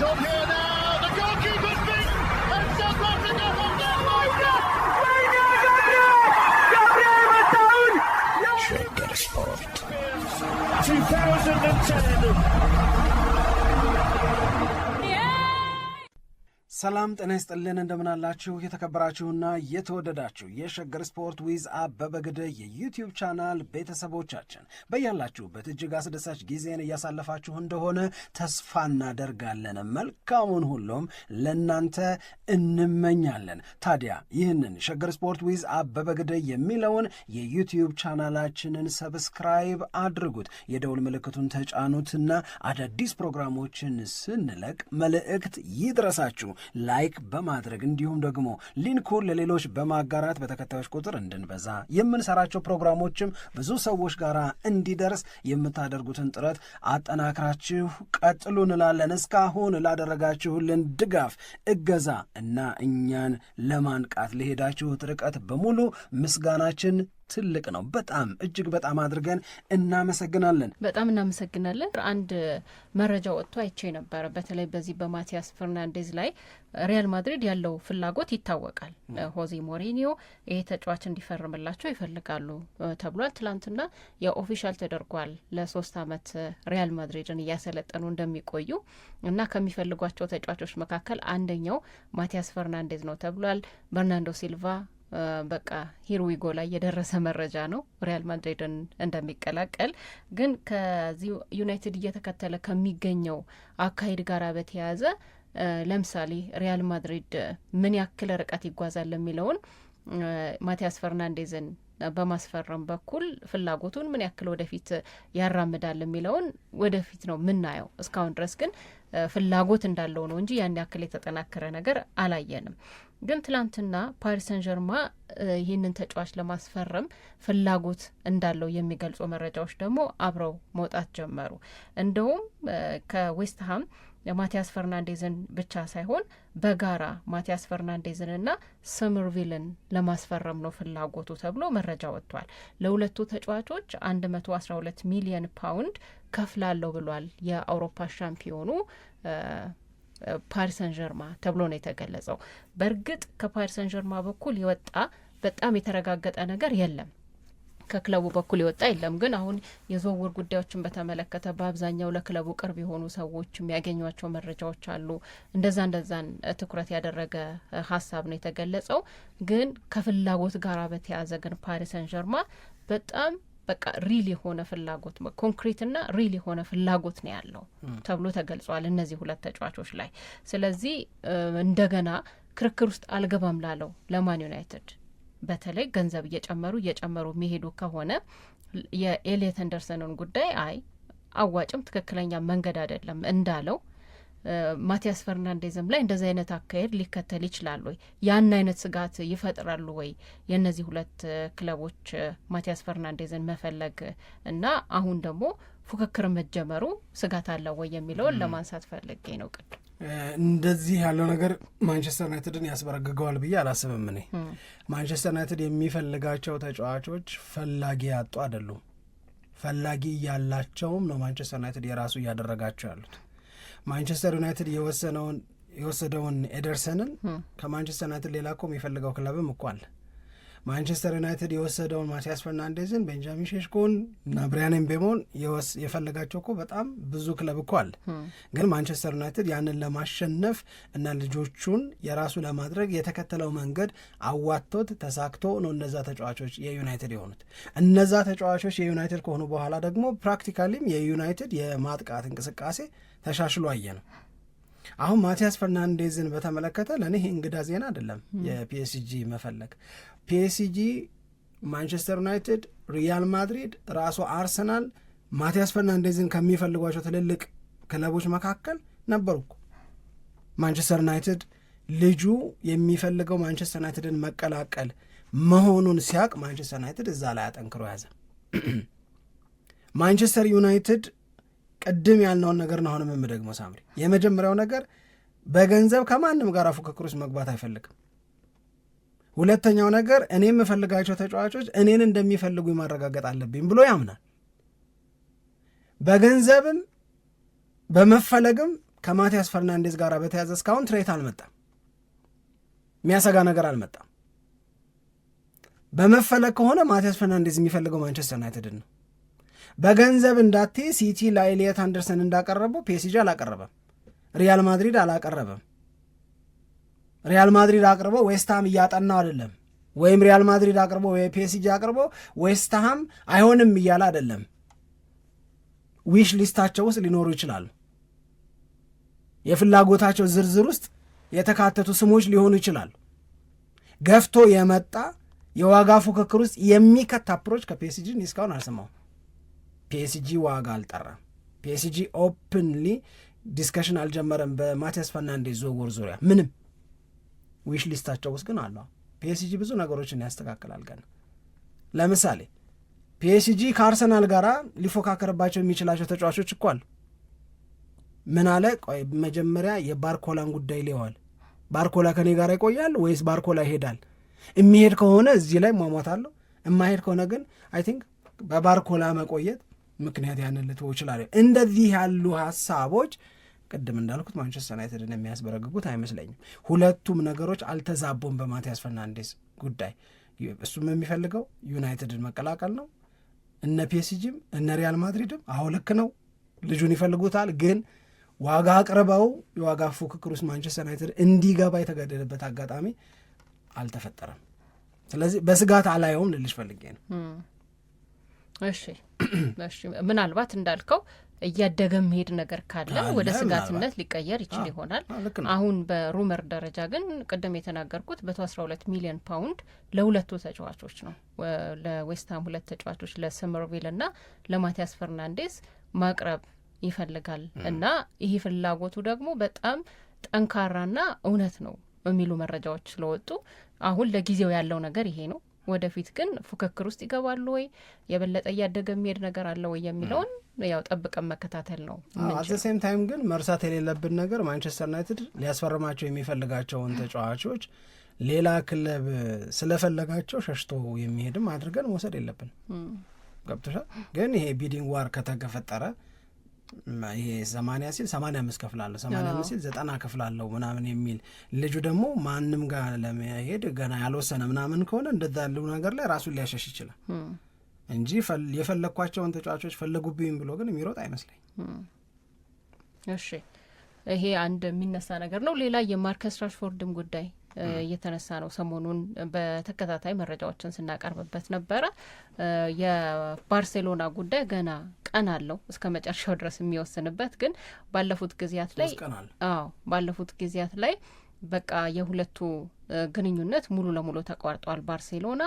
It's on here now. The goalkeeper's beaten, and South Africa have done Shagger Sport 2010. ሰላም ጤና ይስጥልን እንደምናላችሁ የተከበራችሁና የተወደዳችሁ የሸገር ስፖርት ዊዝ አበበ ግደይ የዩቲዩብ ቻናል ቤተሰቦቻችን በያላችሁበት እጅግ አስደሳች ጊዜን እያሳለፋችሁ እንደሆነ ተስፋ እናደርጋለን። መልካሙን ሁሉም ለናንተ እንመኛለን። ታዲያ ይህንን ሸገር ስፖርት ዊዝ አበበ ግደይ የሚለውን የዩቲዩብ ቻናላችንን ሰብስክራይብ አድርጉት፣ የደውል ምልክቱን ተጫኑትና አዳዲስ ፕሮግራሞችን ስንለቅ መልእክት ይድረሳችሁ። ላይክ በማድረግ እንዲሁም ደግሞ ሊንኩን ለሌሎች በማጋራት በተከታዮች ቁጥር እንድንበዛ የምንሰራቸው ፕሮግራሞችም ብዙ ሰዎች ጋር እንዲደርስ የምታደርጉትን ጥረት አጠናክራችሁ ቀጥሉ እንላለን። እስካሁን ላደረጋችሁልን ድጋፍ፣ እገዛ እና እኛን ለማንቃት ለሄዳችሁት ርቀት በሙሉ ምስጋናችን ትልቅ ነው። በጣም እጅግ በጣም አድርገን እናመሰግናለን። በጣም እናመሰግናለን። አንድ መረጃ ወጥቶ አይቼ ነበር። በተለይ በዚህ በማቲያስ ፈርናንዴዝ ላይ ሪያል ማድሪድ ያለው ፍላጎት ይታወቃል። ሆዜ ሞሪኒዮ ይሄ ተጫዋች እንዲፈርምላቸው ይፈልጋሉ ተብሏል። ትላንትና የኦፊሻል ተደርጓል። ለ3 ዓመት ሪያል ማድሪድን እያሰለጠኑ እንደሚቆዩ እና ከሚፈልጓቸው ተጫዋቾች መካከል አንደኛው ማቲያስ ፈርናንዴዝ ነው ተብሏል። በርናንዶ ሲልቫ በቃ ሂርዊጎ ላይ የደረሰ መረጃ ነው ሪያል ማድሪድን እንደሚቀላቀል። ግን ከዚህ ዩናይትድ እየተከተለ ከሚገኘው አካሄድ ጋር በተያያዘ ለምሳሌ ሪያል ማድሪድ ምን ያክል ርቀት ይጓዛል የሚለውን ማቲያስ ፈርናንዴዝን በማስፈረም በኩል ፍላጎቱን ምን ያክል ወደፊት ያራምዳል የሚለውን ወደፊት ነው ምናየው። እስካሁን ድረስ ግን ፍላጎት እንዳለው ነው እንጂ ያን ያክል የተጠናከረ ነገር አላየንም። ግን ትላንትና ፓሪስ ሰን ጀርማ ይህንን ተጫዋች ለማስፈረም ፍላጎት እንዳለው የሚገልጹ መረጃዎች ደግሞ አብረው መውጣት ጀመሩ። እንደውም ከዌስትሃም ማቲያስ ፈርናንዴዝን ብቻ ሳይሆን በጋራ ማቲያስ ፈርናንዴዝንና ሰመርቪልን ለማስፈረም ነው ፍላጎቱ ተብሎ መረጃ ወጥቷል። ለሁለቱ ተጫዋቾች 112 ሚሊዮን ፓውንድ ከፍላለሁ ብሏል የአውሮፓ ሻምፒዮኑ ፓሪስ ሰን ጀርማ ተብሎ ነው የተገለጸው። በእርግጥ ከፓሪስ ሰን ጀርማ በኩል የወጣ በጣም የተረጋገጠ ነገር የለም፣ ከክለቡ በኩል የወጣ የለም። ግን አሁን የዝውውር ጉዳዮችን በተመለከተ በአብዛኛው ለክለቡ ቅርብ የሆኑ ሰዎች የሚያገኟቸው መረጃዎች አሉ። እንደዛን ትኩረት ያደረገ ሀሳብ ነው የተገለጸው። ግን ከፍላጎት ጋር በተያያዘ ግን ፓሪስ ሰን ጀርማ በጣም በቃ ሪል የሆነ ፍላጎት ኮንክሪትና ሪል የሆነ ፍላጎት ነው ያለው ተብሎ ተገልጿል እነዚህ ሁለት ተጫዋቾች ላይ። ስለዚህ እንደገና ክርክር ውስጥ አልገባም ላለው ለማን ዩናይትድ በተለይ ገንዘብ እየጨመሩ የሚሄዱ ከሆነ የኤሊየት አንደርሰንን ጉዳይ አዋጭም ትክክለኛ መንገድ አይደለም እንዳለው ማቲያስ ፈርናንዴዝም ላይ እንደዚህ አይነት አካሄድ ሊከተል ይችላል ወይ? ያን አይነት ስጋት ይፈጥራሉ ወይ? የእነዚህ ሁለት ክለቦች ማቲያስ ፈርናንዴዝን መፈለግ እና አሁን ደግሞ ፉክክር መጀመሩ ስጋት አለው ወይ የሚለውን ለማንሳት ፈልጌ ነው። ቅድም እንደዚህ ያለው ነገር ማንቸስተር ዩናይትድን ያስበረግገዋል ብዬ አላስብም። እኔ ማንቸስተር ዩናይትድ የሚፈልጋቸው ተጫዋቾች ፈላጊ ያጡ አይደሉም። ፈላጊ ያላቸውም ነው ማንቸስተር ዩናይትድ የራሱ እያደረጋቸው ያሉት። ማንቸስተር ዩናይትድ የወሰደውን ኤደርሰንን ከማንቸስተር ዩናይትድ ሌላ እኮ የሚፈልገው ክለብም እኮ አለ። ማንቸስተር ዩናይትድ የወሰደውን ማቲያስ ፈርናንዴዝን፣ ቤንጃሚን ሼሽኮን እና ብሪያን ኤምቤሞን የፈለጋቸው እኮ በጣም ብዙ ክለብ እኮ አለ። ግን ማንቸስተር ዩናይትድ ያንን ለማሸነፍ እና ልጆቹን የራሱ ለማድረግ የተከተለው መንገድ አዋቶት ተሳክቶ ነው እነዛ ተጫዋቾች የዩናይትድ የሆኑት። እነዛ ተጫዋቾች የዩናይትድ ከሆኑ በኋላ ደግሞ ፕራክቲካሊም የዩናይትድ የማጥቃት እንቅስቃሴ ተሻሽሎ አየ ነው። አሁን ማቲያስ ፈርናንዴዝን በተመለከተ ለእኔ እንግዳ ዜና አይደለም የፒኤስጂ መፈለግ። ፒኤስጂ፣ ማንቸስተር ዩናይትድ፣ ሪያል ማድሪድ፣ ራሱ አርሰናል ማቲያስ ፈርናንዴዝን ከሚፈልጓቸው ትልልቅ ክለቦች መካከል ነበሩ። ማንቸስተር ዩናይትድ ልጁ የሚፈልገው ማንቸስተር ዩናይትድን መቀላቀል መሆኑን ሲያቅ ማንቸስተር ዩናይትድ እዛ ላይ አጠንክሮ ያዘ። ማንቸስተር ዩናይትድ ቅድም ያልነውን ነገር ነው አሁንም የምደግመው ሳምሪ። የመጀመሪያው ነገር በገንዘብ ከማንም ጋር ፉክክር ውስጥ መግባት አይፈልግም። ሁለተኛው ነገር እኔ የምፈልጋቸው ተጫዋቾች እኔን እንደሚፈልጉ ማረጋገጥ አለብኝ ብሎ ያምናል። በገንዘብም በመፈለግም ከማቲያስ ፈርናንዴዝ ጋር በተያዘ እስካሁን ትሬት አልመጣም፣ የሚያሰጋ ነገር አልመጣም። በመፈለግ ከሆነ ማቲያስ ፈርናንዴዝ የሚፈልገው ማንቸስተር ዩናይትድን ነው። በገንዘብ እንዳቴ ሲቲ ለኤሊየት አንደርሰን እንዳቀረበው ፒኤስጂ አላቀረበም፣ ሪያል ማድሪድ አላቀረበም። ሪያል ማድሪድ አቅርበው ዌስትሃም እያጠናው አይደለም፣ ወይም ሪያል ማድሪድ አቅርበው ወይ ፒኤስጂ አቅርበው ዌስትሃም አይሆንም እያለ አይደለም። ዊሽ ሊስታቸው ውስጥ ሊኖሩ ይችላሉ፣ የፍላጎታቸው ዝርዝር ውስጥ የተካተቱ ስሞች ሊሆኑ ይችላሉ። ገፍቶ የመጣ የዋጋ ፉክክር ውስጥ የሚከት አፕሮች ከፒኤስጂ እስካሁን አልሰማሁም። ፒኤስጂ ዋጋ አልጠራም። ፒኤስጂ ኦፕንሊ ዲስከሽን አልጀመረም በማቲያስ ፈርናንዴዝ ዝውውር ዙሪያ ምንም። ዊሽ ሊስታቸው ውስጥ ግን አለ። ፒኤስጂ ብዙ ነገሮችን ያስተካክላል። ገና ለምሳሌ ፒኤስጂ ከአርሰናል ጋር ሊፎካከርባቸው የሚችላቸው ተጫዋቾች እኮ አሉ። ምን አለ? ቆይ መጀመሪያ የባርኮላን ጉዳይ ሊዋል። ባርኮላ ከኔ ጋር ይቆያል ወይስ ባርኮላ ይሄዳል? የሚሄድ ከሆነ እዚህ ላይ ሟሟታለሁ፣ የማይሄድ ከሆነ ግን አይ ቲንክ በባርኮላ መቆየት ምክንያት ያንን ልትወው ይችላል። እንደዚህ ያሉ ሀሳቦች ቅድም እንዳልኩት ማንቸስተር ዩናይትድን የሚያስበረግጉት አይመስለኝም። ሁለቱም ነገሮች አልተዛቦም በማቲያስ ፈርናንዴዝ ጉዳይ። እሱም የሚፈልገው ዩናይትድን መቀላቀል ነው። እነ ፒኤስጂም እነ ሪያል ማድሪድም አሁ ልክ ነው፣ ልጁን ይፈልጉታል። ግን ዋጋ አቅርበው የዋጋ ፉክክር ውስጥ ማንቸስተር ዩናይትድ እንዲገባ የተገደደበት አጋጣሚ አልተፈጠረም። ስለዚህ በስጋት አላየውም ልልሽ ፈልጌ ነው። እሺ ምናልባት እንዳልከው እያደገ መሄድ ነገር ካለ ወደ ስጋትነት ሊቀየር ይችል ይሆናል። አሁን በሩመር ደረጃ ግን ቅድም የተናገርኩት 112 ሚሊዮን ፓውንድ ለሁለቱ ተጫዋቾች ነው፣ ለዌስትሃም 2 ተጫዋቾች ለሰመርቪል እና ለማቲያስ ፈርናንዴዝ ማቅረብ ይፈልጋል እና ይህ ፍላጎቱ ደግሞ በጣም ጠንካራና እውነት ነው የሚሉ መረጃዎች ስለወጡ አሁን ለጊዜው ያለው ነገር ይሄ ነው። ወደፊት ግን ፉክክር ውስጥ ይገባሉ ወይ የበለጠ እያደገ የሚሄድ ነገር አለ ወይ የሚለውን ያው ጠብቀን መከታተል ነው። አት ዘ ሴም ታይም ግን መርሳት የሌለብን ነገር ማንቸስተር ዩናይትድ ሊያስፈርማቸው የሚፈልጋቸውን ተጫዋቾች ሌላ ክለብ ስለፈለጋቸው ሸሽቶ የሚሄድም አድርገን መውሰድ የለብን። ገብቶሻል? ግን ይሄ ቢዲንግ ዋር ከተፈጠረ ይሄ 80 ሲል 85 ከፍላለሁ 85 ሲል 90 ከፍላለሁ ምናምን የሚል ልጁ ደግሞ ማንም ጋር ለመሄድ ገና ያልወሰነ ምናምን ከሆነ እንደዛ ያለው ነገር ላይ ራሱን ሊያሸሽ ይችላል እንጂ የፈለኳቸውን ተጫዋቾች ፈለጉብኝ ብሎ ግን የሚሮጥ አይመስለኝ። እሺ ይሄ አንድ የሚነሳ ነገር ነው። ሌላ የማርከስ ራሽፎርድም ጉዳይ እየተነሳ ነው። ሰሞኑን በተከታታይ መረጃዎችን ስናቀርብበት ነበረ። የባርሴሎና ጉዳይ ገና ቀን አለው እስከ መጨረሻው ድረስ የሚወስንበት። ግን ባለፉት ጊዜያት ላይ በቃ የሁለቱ ግንኙነት ሙሉ ለሙሉ ተቋርጧል። ባርሴሎና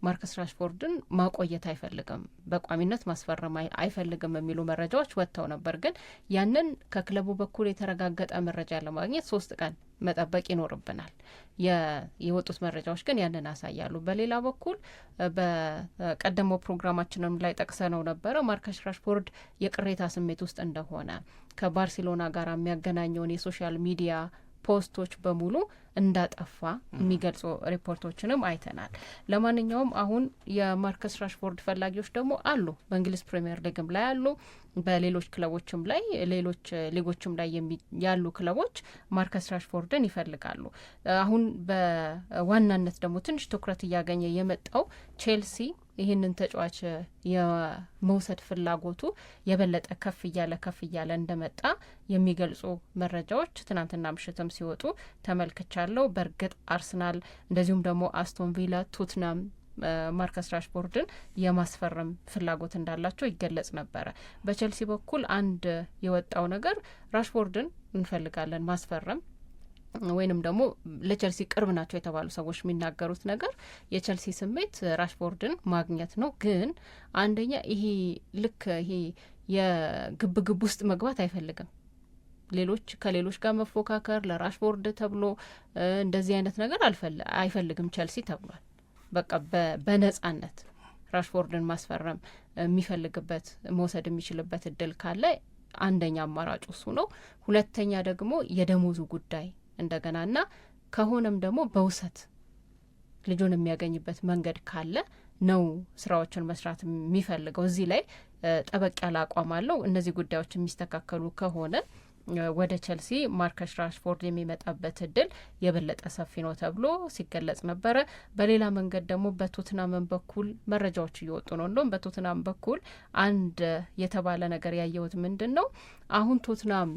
ማርከስ ራሽፎርድን ማቆየት አይፈልግም፣ በቋሚነት ማስፈረም አይፈልግም የሚሉ መረጃዎች ወጥተው ነበር። ግን ያንን ከክለቡ በኩል የተረጋገጠ መረጃ ለማግኘት 3 ቀን መጠበቅ ይኖርብናል። የወጡት መረጃዎች ግን ያንን ያሳያሉ። በሌላ በኩል በቀደመው ፕሮግራማችንም ላይ ጠቅሰነው ነበረ ማርከስ ራሽፎርድ የቅሬታ ስሜት ውስጥ እንደሆነ፣ ከባርሴሎና ጋር የሚያገናኘውን የሶሻል ሚዲያ ፖስቶች በሙሉ እንዳጠፋ የሚገልጹ ሪፖርቶችንም አይተናል። ለማንኛውም አሁን የማርከስ ራሽፎርድ ፈላጊዎች ደግሞ አሉ። በእንግሊዝ ፕሪሚየር ሊግም ላይ አሉ፣ በሌሎች ክለቦችም ላይ ሌሎች ሊጎችም ላይ ያሉ ክለቦች ማርከስ ራሽፎርድን ይፈልጋሉ። አሁን በዋናነት ደግሞ ትንሽ ትኩረት እያገኘ የመጣው ቼልሲ ይህንን ተጫዋች የመውሰድ ፍላጎቱ የበለጠ ከፍ እያለ እንደመጣ የሚገልጹ መረጃዎች ትናንትና ምሽትም ሲወጡ ተመልክቻለሁ። በእርግጥ አርሰናል እንደዚሁም ደግሞ አስቶን ቪላ፣ ቶትናም ማርከስ ራሽፎርድን የማስፈረም ፍላጎት እንዳላቸው ይገለጽ ነበረ። በቼልሲ በኩል አንድ የወጣው ነገር ራሽፎርድን እንፈልጋለን ማስፈረም ወይንም ደግሞ ለቸልሲ ቅርብ ናቸው የተባሉ ሰዎች የሚናገሩት ነገር የቸልሲ ስሜት ራሽፎርድን ማግኘት ነው። ግን አንደኛ ይሄ የግብግብ ውስጥ መግባት አይፈልግም። ከሌሎች ጋር መፎካከር ለራሽፎርድ ተብሎ እንደዚህ አይነት ነገር አይፈልግም ቸልሲ ተብሏል። በቃ በነጻነት ራሽፎርድን ማስፈረም የሚፈልግበት መውሰድ የሚችልበት እድል ካለ አንደኛ አማራጭ እሱ ነው። ሁለተኛ ደግሞ የደሞዙ ጉዳይ እንደገናና ከሆነም ደግሞ በውሰት ልጁን የሚያገኝበት መንገድ ካለ ነው ስራዎችን መስራት የሚፈልገው። እዚህ ላይ ጠበቅ ያለ አቋም አለው። እነዚህ ጉዳዮች የሚስተካከሉ ከሆነ ወደ ቸልሲ ማርከስ ራሽፎርድ የሚመጣበት እድል የበለጠ ሰፊ ነው ተብሎ ሲገለጽ ነበረ። በሌላ መንገድ ደግሞ በቶትናም በኩል መረጃዎች እየወጡ ነው። እንደውም በቶትናም በኩል አንድ የተባለ ነገር ያየሁት ምንድን ነው፣ አሁን ቶትናም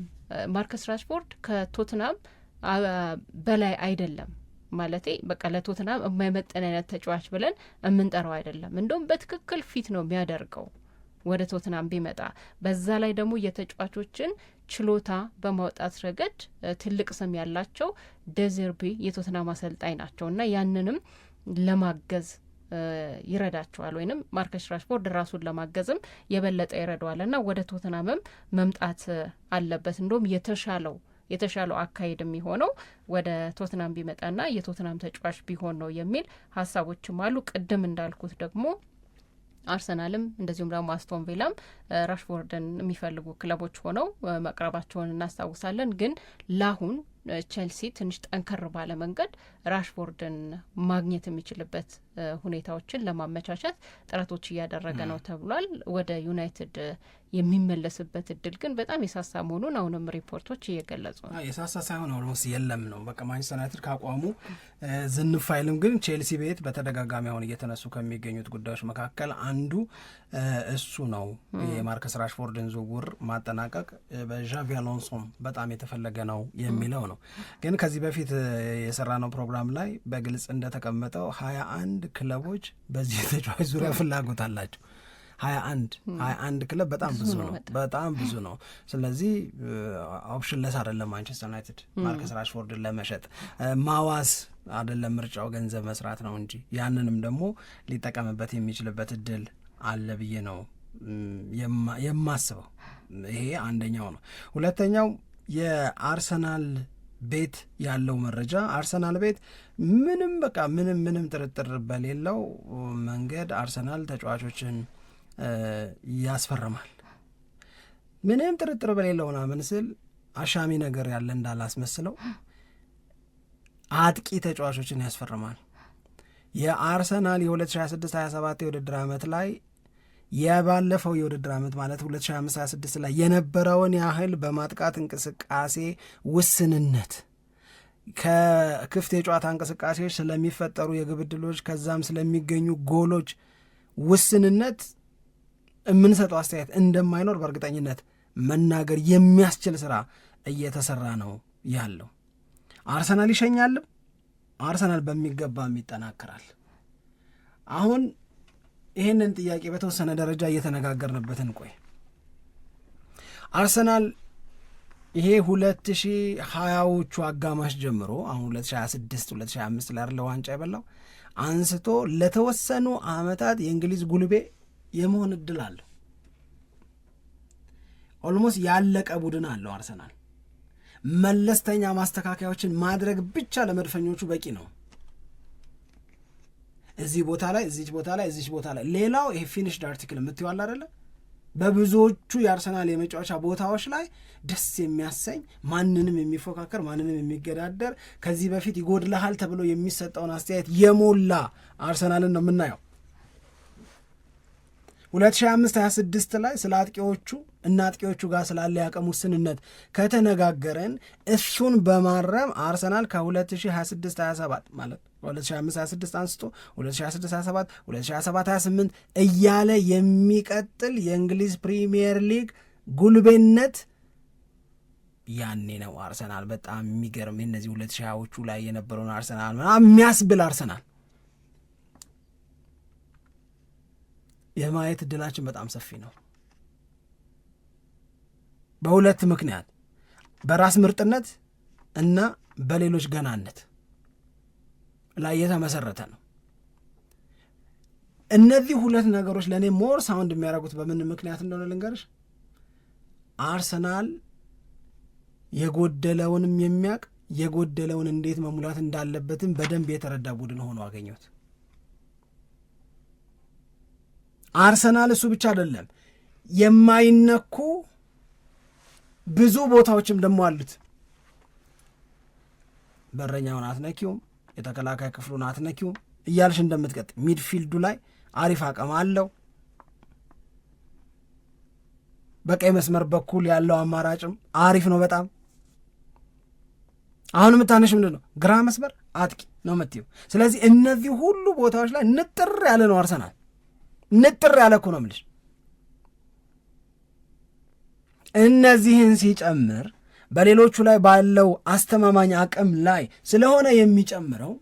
ማርከስ ራሽፎርድ ከቶትናም በላይ አይደለም ማለቴ በቃ ለቶትናም የማይመጠን አይነት ተጫዋች ብለን የምንጠራው አይደለም። እንደውም በትክክል ፊት ነው የሚያደርገው ወደ ቶትናም ቢመጣ። በዛ ላይ ደግሞ የተጫዋቾችን ችሎታ በማውጣት ረገድ ትልቅ ስም ያላቸው ደዘርቢ የቶትናም አሰልጣኝ ናቸው እና ያንንም ለማገዝ ይረዳቸዋል፣ ወይንም ማርከስ ራሽፎርድ ራሱን ለማገዝም የበለጠ ይረዳዋል እና ወደ ቶትናምም መምጣት አለበት። እንደውም የተሻለው አካሄድ የሚሆነው ወደ ቶትናም ቢመጣና የቶትናም ተጫዋች ቢሆን ነው የሚል ሀሳቦችም አሉ። ቅድም እንዳልኩት ደግሞ አርሰናልም እንደዚሁም ደግሞ አስቶን ቪላም ራሽፎርድን የሚፈልጉ ክለቦች ሆነው መቅረባቸውን እናስታውሳለን። ግን ላሁን ቼልሲ ትንሽ ጠንከር ባለ መንገድ ራሽፎርድን ማግኘት የሚችልበት ሁኔታዎችን ለማመቻቸት ጥረቶች እያደረገ ነው ተብሏል። ወደ ዩናይትድ የሚመለስበት እድል ግን በጣም የሳሳ መሆኑን አሁንም ሪፖርቶች እየገለጹ ነው። የሳሳ ሳይሆን ኦልሞስት የለም ነው በቃ ማንቸስተር ዩናይትድ ካቋሙ ዝንፍ አይልም። ግን ቼልሲ ቤት በተደጋጋሚ አሁን እየተነሱ ከሚገኙት ጉዳዮች መካከል አንዱ እሱ ነው። የማርከስ ራሽፎርድን ዝውውር ማጠናቀቅ በዣቪ አሎንሶም በጣም የተፈለገ ነው የሚለው ነው። ግን ከዚህ በፊት የሰራነው ፕሮግራም ላይ በግልጽ እንደተቀመጠው 21 ክለቦች በዚህ ተጫዋች ዙሪያ ፍላጎት አላቸው። 21 ክለብ በጣም ብዙ ነው። ስለዚህ ኦፕሽን ለስ አይደለም ማንቸስተር ዩናይትድ ማርከስ ራሽፎርድን ለመሸጥ ማዋስ አይደለም ምርጫው፣ ገንዘብ መስራት ነው እንጂ ያንንም ደግሞ ሊጠቀምበት የሚችልበት እድል አለ ብዬ ነው የማስበው። ይሄ አንደኛው ነው። ሁለተኛው የአርሰናል ቤት ያለው መረጃ፣ አርሰናል ቤት ምንም ጥርጥር በሌለው መንገድ አርሰናል ተጫዋቾችን ያስፈርማል። ምንም ጥርጥር በሌለው ምናምን ስል አሻሚ ነገር ያለ እንዳላስመስለው አጥቂ ተጫዋቾችን ያስፈርማል። የአርሰናል የ2026/27 የውድድር ዓመት ላይ የባለፈው የውድድር ዓመት ማለት 2025/26 ላይ የነበረውን ያህል በማጥቃት እንቅስቃሴ ውስንነት፣ ከክፍት የጨዋታ እንቅስቃሴዎች ስለሚፈጠሩ የግብ ዕድሎች ከዛም ስለሚገኙ ጎሎች ውስንነት የምንሰጠው አስተያየት እንደማይኖር በእርግጠኝነት መናገር የሚያስችል ስራ እየተሰራ ነው ያለው። አርሰናል ይሸኛልም፣ አርሰናል በሚገባም ይጠናከራል። አሁን ይህንን ጥያቄ በተወሰነ ደረጃ እየተነጋገርንበትን ቆይ አርሰናል ይሄ 2020ዎቹ አጋማሽ ጀምሮ አሁን 2026-2025 ላይ ያለው ዋንጫ የበላው አንስቶ ለተወሰኑ ዓመታት የእንግሊዝ ጉልቤ የመሆን እድል አለው። ኦልሞስት ያለቀ ቡድን አለው አርሰናል። መለስተኛ ማስተካከያዎችን ማድረግ ብቻ ለመድፈኞቹ በቂ ነው። እዚህ ቦታ ላይ እዚች ቦታ ላይ እዚች ቦታ ላይ ሌላው ይሄ ፊኒሽድ አርቲክል የምትይዋል አይደለ? በብዙዎቹ የአርሰናል የመጫወቻ ቦታዎች ላይ ደስ የሚያሰኝ ማንንም የሚፎካከር ማንንም የሚገዳደር ከዚህ በፊት ይጎድልሃል ተብሎ የሚሰጠውን አስተያየት የሞላ አርሰናልን ነው የምናየው። 2025-26 ላይ ስለ አጥቂዎቹ እና አጥቂዎቹ ጋር ስላለ ያቅም ውስንነት ከተነጋገረን እሱን በማረም አርሰናል ከ2026-27 ማለት 2025-26 አንስቶ 2026-27 2027-28 እያለ የሚቀጥል የእንግሊዝ ፕሪሚየር ሊግ ጉልቤነት ያኔ ነው አርሰናል በጣም የሚገርም እነዚህ 2020ዎቹ ላይ የነበረውን አርሰናል የሚያስብል አርሰናል የማየት እድላችን በጣም ሰፊ ነው። በሁለት ምክንያት፣ በራስ ምርጥነት እና በሌሎች ገናነት ላይ የተመሰረተ ነው። እነዚህ ሁለት ነገሮች ለእኔ ሞር ሳውንድ የሚያደርጉት በምን ምክንያት እንደሆነ ልንገርሽ። አርሰናል የጎደለውንም የሚያውቅ የጎደለውን እንዴት መሙላት እንዳለበትም በደንብ የተረዳ ቡድን ሆኖ አገኘሁት። አርሰናል እሱ ብቻ አይደለም፣ የማይነኩ ብዙ ቦታዎችም ደግሞ አሉት። በረኛውን አትነኪውም፣ የተከላካይ ክፍሉን አትነኪውም እያልሽ እንደምትቀጥ ሚድፊልዱ ላይ አሪፍ አቅም አለው። በቀይ መስመር በኩል ያለው አማራጭም አሪፍ ነው በጣም። አሁን የምታነሽ ምንድን ነው? ግራ መስመር አጥቂ ነው የምትይው። ስለዚህ እነዚህ ሁሉ ቦታዎች ላይ ንጥር ያለ ነው አርሰናል፣ ንጥር ያለ እኮ ነው የምልሽ። እነዚህን ሲጨምር በሌሎቹ ላይ ባለው አስተማማኝ አቅም ላይ ስለሆነ የሚጨምረው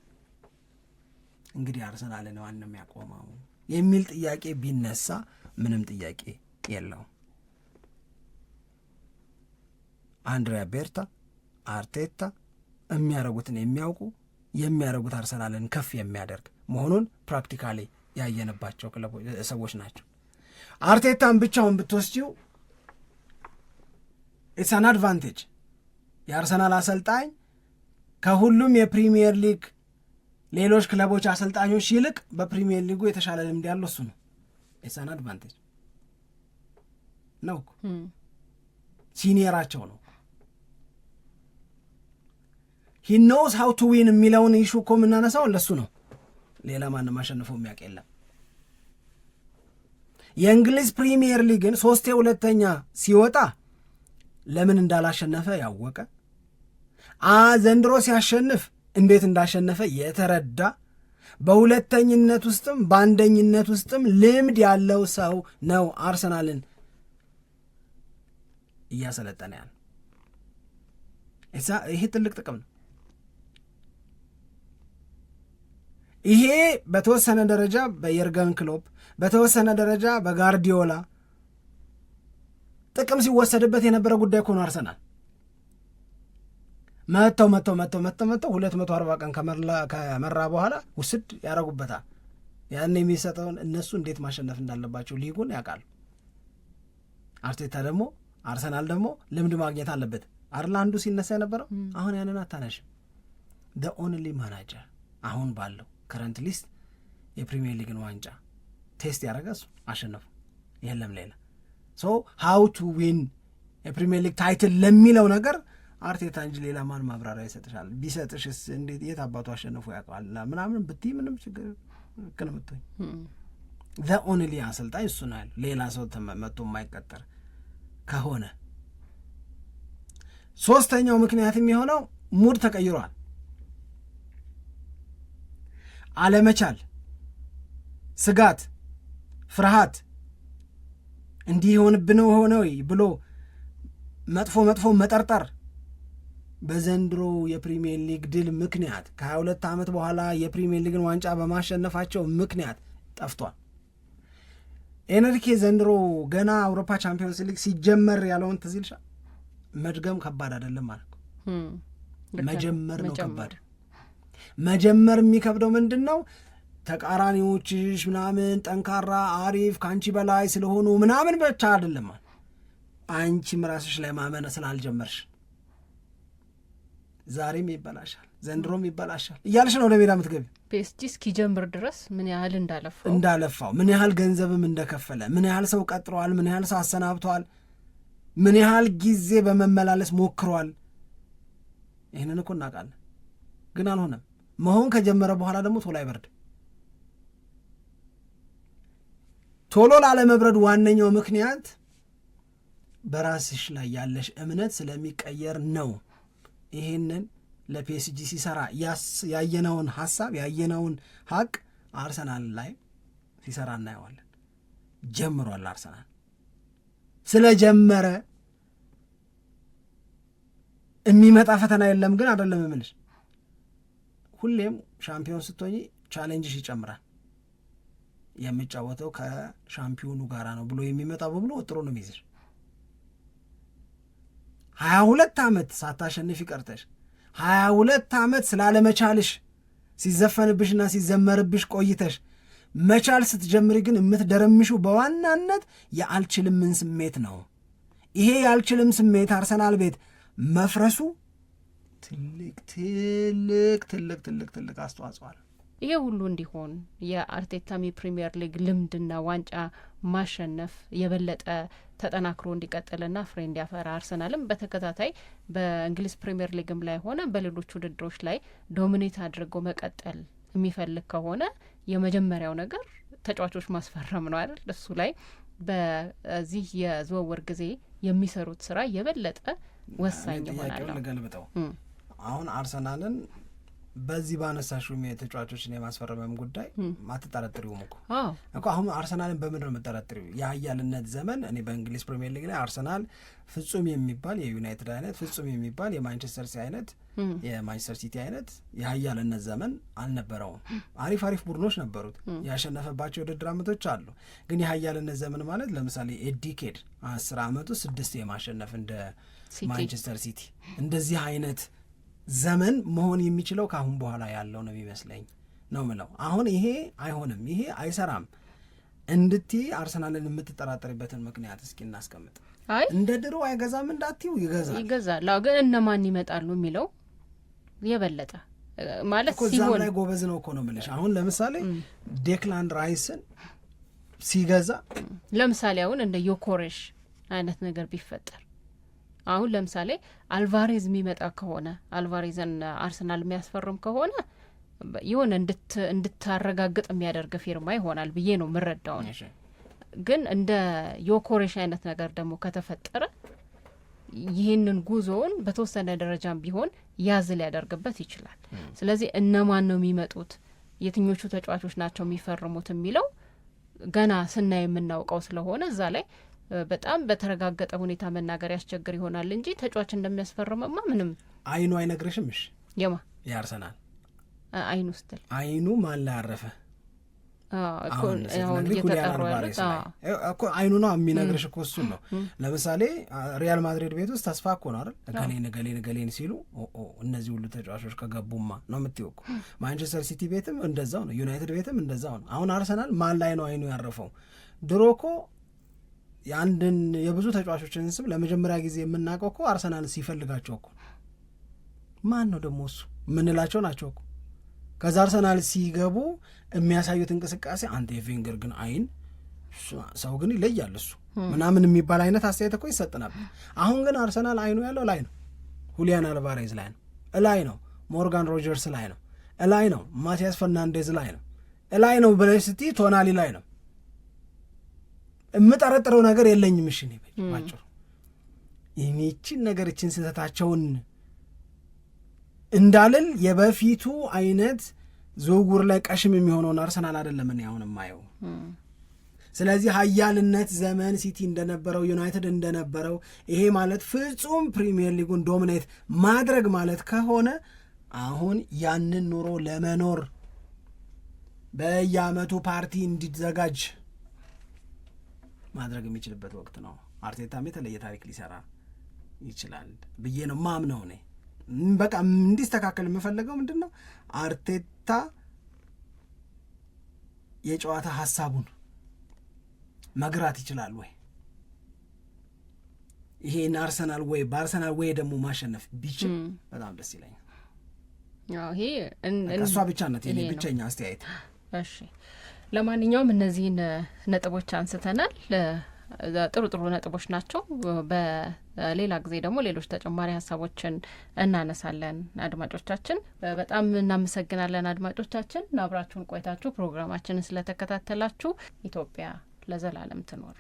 እንግዲህ አርሰናልን ዋን ነው የሚያቆመው የሚል ጥያቄ ቢነሳ ምንም ጥያቄ የለውም። አንድሪያ ቤርታ፣ አርቴታ የሚያደርጉትን የሚያደርጉት አርሰናልን ከፍ የሚያደርግ መሆኑን ፕራክቲካሊ ያየንባቸው ሰዎች ናቸው። አርቴታን ብቻውን ብትወስጂው ኢትስ አን አድቫንቴጅ። የአርሰናል አሰልጣኝ ከሁሉም የፕሪሚየር ሊግ ሌሎች ክለቦች አሰልጣኞች ይልቅ በፕሪሚየር ሊጉ የተሻለ ልምድ ያለው እሱ ነው። ኢትስ አን አድቫንቴጅ ነው፣ ሲኒየራቸው ነው። ሂ ኖውስ ሃው ቱ ዊን የሚለውን ኢሹ እኮ የምናነሳው ለሱ ነው። ሌላ ማንም አሸንፈው የሚያውቅ የለም። የእንግሊዝ ፕሪሚየር ሊግን 3 ሲወጣ ለምን እንዳላሸነፈ ያወቀ፣ ዘንድሮ ሲያሸንፍ እንዴት እንዳሸነፈ የተረዳ፣ በሁለተኝነት ውስጥም በአንደኝነት ውስጥም ልምድ ያለው ሰው ነው አርሰናልን እያሰለጠነ ያለ። ይሄ ትልቅ ጥቅም ነው። ይሄ በተወሰነ ደረጃ በየርገን ክሎፕ በተወሰነ ደረጃ በጋርዲዮላ ጥቅም ሲወሰድበት የነበረ ጉዳይ እኮ ነው። አርሰናል መጥተው 240 ቀን ከመራ በኋላ ውስድ ያደረጉበታል። ያን የሚሰጠውን እነሱ እንዴት ማሸነፍ እንዳለባቸው ሊጉን ያውቃሉ። አርቴታ ደግሞ አርሰናል ደግሞ ልምድ ማግኘት አለበት አይደል? አንዱ ሲነሳ የነበረው አሁን ያንን አታነሽም። the only manager አሁን ባለው ከረንት ሊስት የፕሪሚየር ሊግን ዋንጫ ቴስት ያደረገ እሱ አሸነፉ። የለም ሌላ how to win የፕሪሚየር ሊግ ታይትል ለሚለው ነገር አርቴታ እንጂ ሌላ ማን ማብራሪያ ይሰጥሻል? ቢሰጥሽስ እንዴት የት አባቱ አሸንፎ ያውቃል ምናምን ብትይ ምንም ችግር ከነምቶኝ the only አሰልጣኝ እሱ ነው ያለው። ሌላ ሰው መጥቶ የማይቀጠር ከሆነ ሶስተኛው ምክንያት የሚሆነው ሙድ ተቀይሯል። አለመቻል፣ ስጋት፣ ፍርሃት እንዲህ የሆንብን ሆነ ወይ ብሎ መጥፎ መጠርጠር በዘንድሮ የፕሪሚየር ሊግ ድል ምክንያት ከ22 ዓመት በኋላ የፕሪሚየር ሊግን ዋንጫ በማሸነፋቸው ምክንያት ጠፍቷል። ኤንሪኬ ዘንድሮ ገና አውሮፓ ቻምፒዮንስ ሊግ ሲጀመር ያለውን ትዝ ይልሻል። መድገም ከባድ አይደለም ማለት መጀመር ነው ከባድ። መጀመር የሚከብደው ምንድን ነው? ተቃራኒዎችሽ ምናምን ጠንካራ አሪፍ ከአንቺ በላይ ስለሆኑ ምናምን ብቻ አይደለም፣ አንቺም ራስሽ ላይ ማመን ስላልጀመርሽ ዛሬም ይበላሻል፣ ዘንድሮም ይበላሻል እያልሽ ነው ወደ ሜዳ የምትገቢ። ፒኤስጂ እስኪጀምር ድረስ ምን ያህል እንዳለፋው ምን ያህል ገንዘብም እንደከፈለ፣ ምን ያህል ሰው ቀጥሯል፣ ምን ያህል ሰው አሰናብቷል፣ ምን ያህል ጊዜ በመመላለስ ሞክሯል። ይህንን እኮ እናውቃለን፣ ግን አልሆነም። መሆን ከጀመረ በኋላ ደግሞ ቶሎ አይበርድ። ቶሎ ላለመብረድ ዋነኛው ምክንያት በራስሽ ላይ ያለሽ እምነት ስለሚቀየር ነው። ይህንን ለፒኤስጂ ሲሰራ ያየነውን ሀሳብ ያየነውን ሀቅ አርሰናል ላይ ሲሰራ እናየዋለን። ጀምሯል። አርሰናል ስለጀመረ የሚመጣ ፈተና የለም ግን አይደለም የምልሽ። ሁሌም ሻምፒዮን ስትሆኚ ቻሌንጅሽ ይጨምራል። የሚጫወተው ከሻምፒዮኑ ጋራ ነው ብሎ የሚመጣው በሙሉ ወጥሮ ነው የሚይዝሽ። 22 ዓመት ሳታሸንፍ ይቀርተሽ 22 ዓመት ስላለመቻልሽ ሲዘፈንብሽና ሲዘመርብሽ ቆይተሽ መቻል ስትጀምሪ ግን የምትደረምሽው በዋናነት የአልችልምን ስሜት ነው። ይሄ የአልችልም ስሜት አርሰናል ቤት መፍረሱ ትልቅ አስተዋጽኦ አለ። ይሄ ሁሉ እንዲሆን የአርቴታም የፕሪሚየር ሊግ ልምድና ዋንጫ ማሸነፍ የበለጠ ተጠናክሮ እንዲቀጥልና ፍሬ እንዲያፈራ አርሰናልም በተከታታይ በእንግሊዝ ፕሪሚየር ሊግም ላይ ሆነ በሌሎች ውድድሮች ላይ ዶሚኔት አድርጎ መቀጠል የሚፈልግ ከሆነ የመጀመሪያው ነገር ተጫዋቾች ማስፈረም ነው አይደል? እሱ ላይ በዚህ የዝውውር ጊዜ የሚሰሩት ስራ የበለጠ ወሳኝ ይሆናል። አሁን አርሰናልን በዚህ ባነሳሽው የተጫዋቾችን የማስፈረም ጉዳይ ማትጠረጥሪውም እኮ አሁን አርሰናልን በምን ነው የምትጠረጥሪው? የሀያልነት ዘመን እኔ በእንግሊዝ ፕሪሚየር ሊግ ላይ አርሰናል ፍጹም የሚባል የዩናይትድ አይነት ፍጹም የሚባል የማንቸስተር ሲቲ አይነት የማንቸስተር ሲቲ አይነት የሀያልነት ዘመን አልነበረውም። አሪፍ ቡድኖች ነበሩት፣ ያሸነፈባቸው የውድድር ዓመቶች አሉ። ግን የሀያልነት ዘመን ማለት ለምሳሌ ኤዲኬድ 10 ዓመቱ 6 የማሸነፍ እንደ ማንቸስተር ሲቲ እንደዚህ አይነት ዘመን መሆን የሚችለው ከአሁን በኋላ ያለው ነው የሚመስለኝ ነው ምለው። አሁን ይሄ አይሆንም፣ ይሄ አይሰራም እንድትይ አርሰናልን የምትጠራጠሪበትን ምክንያት እስኪ እናስቀምጥ። እንደ ድሮ አይገዛም እንዳትዪው ይገዛል። ግን እነማን ይመጣሉ የሚለው የበለጠ ማለት ሲሆን ላይ ጎበዝ ነው እኮ ነው የምልሽ። አሁን ለምሳሌ ዴክላን ራይስን ሲገዛ ለምሳሌ አሁን እንደ ዮኮሬሽ አይነት ነገር ቢፈጠር አሁን ለምሳሌ አልቫሬዝ የሚመጣ ከሆነ አልቫሬዝን አርሰናል የሚያስፈርም ከሆነ የሆነ እንድታረጋግጥ የሚያደርግ ፊርማ ይሆናል ብዬ ነው የምረዳው። ግን እንደ ዮኮሬሽ አይነት ነገር ደግሞ ከተፈጠረ ይህንን ጉዞውን በተወሰነ ደረጃም ቢሆን ያዝ ሊያደርግበት ይችላል። ስለዚህ እነማን ነው የሚመጡት፣ የትኞቹ ተጫዋቾች ናቸው የሚፈርሙት የሚለው ገና ስናይ የምናውቀው ስለሆነ እዛ ላይ በጣም በተረጋገጠ ሁኔታ መናገር ያስቸግር ይሆናል እንጂ ተጫዋች እንደሚያስፈርምማ ምንም አይኑ አይነግርሽም። እሺ የአርሰናል አይኑ ስትል አይኑ ማን ላይ አረፈ? አሁን አይኑ ነው የሚነግርሽ እኮ እሱን ነው። ለምሳሌ ሪያል ማድሪድ ቤት ውስጥ ተስፋ እኮ ነው አይደል ገሌን ሲሉ እነዚህ ሁሉ ተጫዋቾች ከገቡማ ነው የምትይው እኮ። ማንቸስተር ሲቲ ቤትም እንደዛው ነው፣ ዩናይትድ ቤትም እንደዛው ነው። አሁን አርሰናል ማን ላይ ነው አይኑ ያረፈው? ድሮ እኮ የአንድን የብዙ ተጫዋቾችን ስም ለመጀመሪያ ጊዜ የምናውቀው እኮ አርሰናል ሲፈልጋቸው እኮ ማን ነው ደግሞ እሱ ምንላቸው ናቸው እኮ። ከዛ አርሰናል ሲገቡ የሚያሳዩት እንቅስቃሴ አንተ የቬንገር ግን አይን ሰው ግን ይለያል እሱ ምናምን የሚባል አይነት አስተያየት እኮ ይሰጥ ነበር። አሁን ግን አርሰናል አይኑ ያለው ላይ ነው፣ ሁሊያን አልቫሬዝ ላይ ነው፣ እላይ ነው፣ ሞርጋን ሮጀርስ ላይ ነው፣ እላይ ነው፣ ማቲያስ ፈርናንዴዝ ላይ ነው፣ እላይ ነው ብለሽ ስትይ ቶናሊ ላይ ነው። የምጠረጥረው ነገር የለኝም። እሺ ነው ባጭሩ ይህችን ነገር እችን ስህተታቸውን እንዳልል የበፊቱ አይነት ዝውውር ላይ ቀሽም የሚሆነውን አርሰናል አይደለም እኔ አሁን የማየው። ስለዚህ ሀያልነት ዘመን ሲቲ እንደነበረው ዩናይትድ እንደነበረው ይሄ ማለት ፍጹም ፕሪሚየር ሊጉን ዶሚኔት ማድረግ ማለት ከሆነ አሁን ያንን ኑሮ ለመኖር በየአመቱ ፓርቲ እንዲዘጋጅ ማድረግ የሚችልበት ወቅት ነው። አርቴታም የተለየ ታሪክ ሊሰራ ይችላል ብዬ ነው ማምነው። እኔ በቃ እንዲስተካከል የምፈልገው ምንድን ነው አርቴታ የጨዋታ ሀሳቡን መግራት ይችላል ወይ፣ ይሄን አርሰናል ወይ በአርሰናል ወይ ደግሞ ማሸነፍ ቢችል በጣም ደስ ይለኛል። ይሄ እሷ ብቻ ናት የኔ ብቸኛ አስተያየት። እሺ ለማንኛውም እነዚህን ነጥቦች አንስተናል። ጥሩ ነጥቦች ናቸው። በሌላ ጊዜ ደግሞ ሌሎች ተጨማሪ ሀሳቦችን እናነሳለን። አድማጮቻችን በጣም እናመሰግናለን። አድማጮቻችን አብራችሁን ቆይታችሁ ፕሮግራማችንን ስለተከታተላችሁ ኢትዮጵያ ለዘላለም ትኖር።